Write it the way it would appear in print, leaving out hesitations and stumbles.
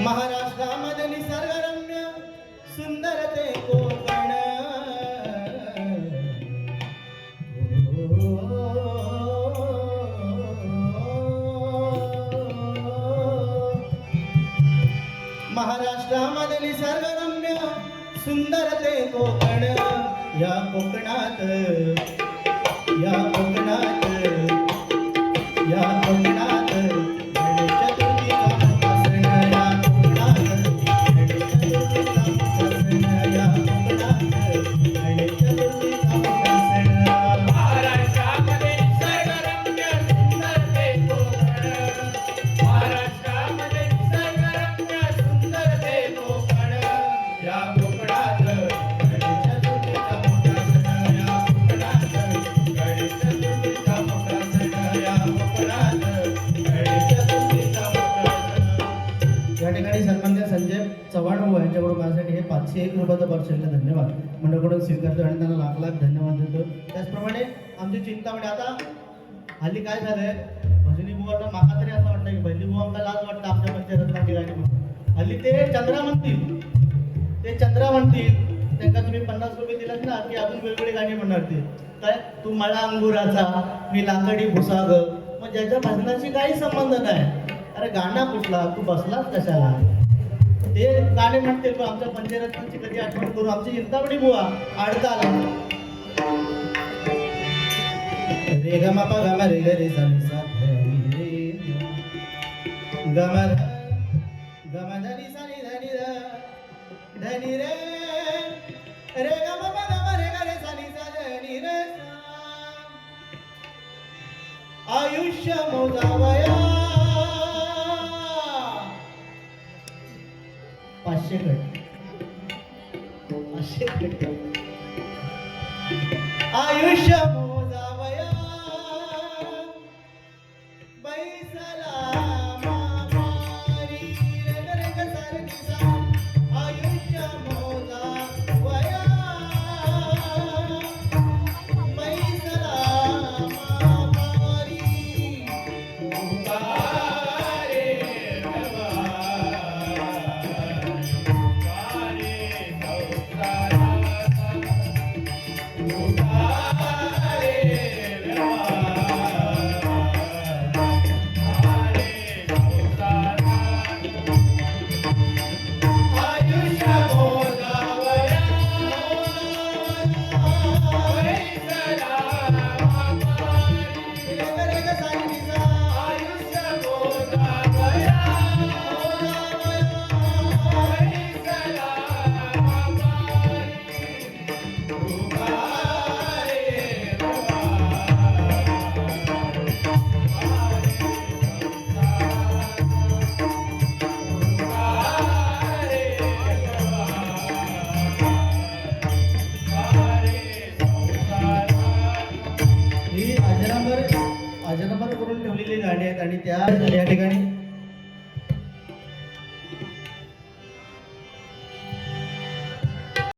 महाराष्ट्रामध्ये निसर्गरम्य सुंदर ते कोकण महाराष्ट्रामध्ये निसर्गरम्य सुंदर ते कोकण या कोकणात या कोकणात या कोकणात गणेश चतुर्थीचा सण या कोकणात गणेश चतुर्थीचा सण या कोकणात गणेश चतुर्थीचा सण महाराष्ट्रामध्ये निसर्गरम्य सुंदर ते कोकण महाराष्ट्रामध्ये निसर्गरम्य सुंदर ते कोकण या कोकणात गणेश चतुर्थीचा सण या कोकणात गणेश चतुर्थीचा सण या कोकणात गणेश चतुर्थीचा सण। या ठिकाणी सन्माननीय संजय चव्हाण भाऊ यांच्याकडून माझ्यासाठी हे 501 रुपयाचं पार्सलला धन्यवाद मंडळाकडून स्वीकारतो आणि त्यांना लाख लाख धन्यवाद देतो। त्याचप्रमाणे आमची चिंतामणी आता हल्ली काय झालंय भजनी बुवांना माका तरी असं वाटतं की भजनी बुवांना लाज वाटतं आमच्या पंचायत ठिकाणी म्हणून हल्ली ते चंद्रा म्हणतील त्यांना तुम्ही 50 रुपये दिलात ना की अजून वेगवेगळी गाणी म्हणणार ते काय तू मला अंगुराचा मी लाकडी भुसाग मग ज्याच्या भजनाशी काही संबंध नाही अरे गाणं कुठला तू बसलाच कशाला ते गाणे म्हणतील पण आमच्या पंचरत्नाची कधी आठवण करू आमची चिंतामणी बुवा आडताला रे ग मा ग रे ग रे सा नि सा रे ग म ध नि सा नि ध नि ध नि रे रे ग म रे ग रे सा नि सा ध नि रे आयुष्य मोजावया 500 गट आयुष्य मोजावया बैसला मामारी रे रे ग सारखीचा आयुष्य मोजावया बैसला मामारी उतारे रवा उतारे संसारा उतारे रवा उतारे संसारा आयुष्य मोजावया बैसला मामारी रे ग सारखीचा आयुष्य मोजावया बैसला मामारी उतारे रवा ही अजरामर करून ठेवलेली गाणी आहेत आणि त्या या ठिकाणी